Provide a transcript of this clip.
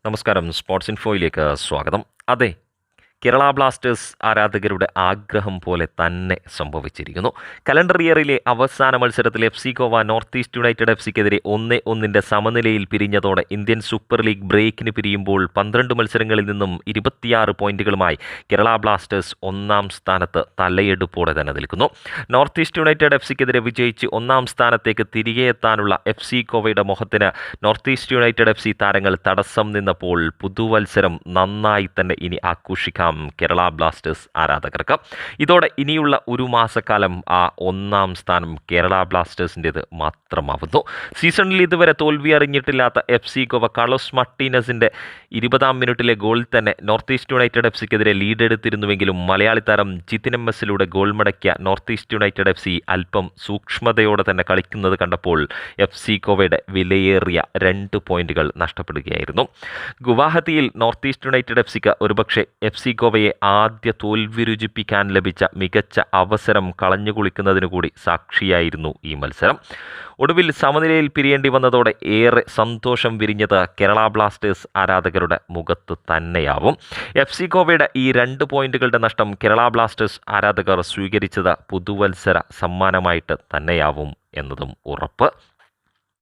നമസ്കാരം. സ്പോർട്സ് ഇൻഫോയിലേക്ക് സ്വാഗതം. അതെ, കേരള ബ്ലാസ്റ്റേഴ്സ് ആരാധകരുടെ ആഗ്രഹം പോലെ തന്നെ സംഭവിച്ചിരിക്കുന്നു. കലണ്ടർ ഇയറിലെ അവസാന മത്സരത്തിൽ F C Goa North East United F സിക്കെതിരെ 1-1 സമനിലയിൽ പിരിഞ്ഞതോടെ ഇന്ത്യൻ സൂപ്പർ ലീഗ് ബ്രേക്കിന് പിരിയുമ്പോൾ 12 മത്സരങ്ങളിൽ നിന്നും 26 പോയിന്റുകളുമായി കേരള ബ്ലാസ്റ്റേഴ്സ് ഒന്നാം സ്ഥാനത്ത് തലയെടുപ്പോടെ തന്നെ നിൽക്കുന്നു. നോർത്ത് ഈസ്റ്റ് യുണൈറ്റഡ് എഫ് സിക്കെതിരെ വിജയിച്ച് ഒന്നാം സ്ഥാനത്തേക്ക് തിരികെ എത്താനുള്ള എഫ് സി ഗോവയുടെ മോഹത്തിന് North East United F C താരങ്ങൾ തടസ്സം നിന്നപ്പോൾ പുതുവത്സരം നന്നായി തന്നെ ഇനി ആഘോഷിക്കാം കേരള ബ്ലാസ്റ്റേഴ്സ് ആരാധകർക്ക്. ഇതോടെ ഇനിയുള്ള ഒരു മാസക്കാലം ആ ഒന്നാം സ്ഥാനം കേരള ബ്ലാസ്റ്റേഴ്സിൻ്റേത് മാത്രമാവുന്നു. സീസണിൽ ഇതുവരെ തോൽവി അറിഞ്ഞിട്ടില്ലാത്ത എഫ് സി ഗോവ കാർലോസ് മാർട്ടീനസിൻ്റെ 20-ാം മിനിറ്റിലെ ഗോൾ തന്നെ നോർത്ത് ഈസ്റ്റ് യുണൈറ്റഡ് എഫ് സിക്കെതിരെ ലീഡെടുത്തിരുന്നുവെങ്കിലും മലയാളി താരം ജിതിൻ എം.എസിലൂടെ ഗോൾ മടക്കിയ North East United F C അല്പം സൂക്ഷ്മതയോടെ തന്നെ കളിക്കുന്നത് കണ്ടപ്പോൾ എഫ് സി ഗോവയുടെ വിലയേറിയ 2 പോയിന്റുകൾ നഷ്ടപ്പെടുകയായിരുന്നു. ഗുവാഹത്തിയിൽ നോർത്ത് ഈസ്റ്റ് യുണൈറ്റഡ് എഫ് സിക്ക് ഒരുപക്ഷെ എഫ് സി ഗോവയെ ആദ്യ തോൽവി രുചിപ്പിക്കാൻ ലഭിച്ച മികച്ച അവസരം കളഞ്ഞുകുളിക്കുന്നതിനു കൂടി സാക്ഷിയായിരുന്നു ഈ മത്സരം. ഒടുവിൽ സമനിലയിൽ പിരിയേണ്ടി വന്നതോടെ ഏറെ സന്തോഷം വിരിഞ്ഞത് കേരള ബ്ലാസ്റ്റേഴ്സ് ആരാധകരുടെ മുഖത്ത് തന്നെയാവും. എഫ് സി ഗോവയുടെ ഈ 2 പോയിന്റുകളുടെ നഷ്ടം കേരള ബ്ലാസ്റ്റേഴ്സ് ആരാധകർ സ്വീകരിച്ചത് പുതുവത്സര സമ്മാനമായിട്ട് തന്നെയാവും എന്നതും ഉറപ്പ്.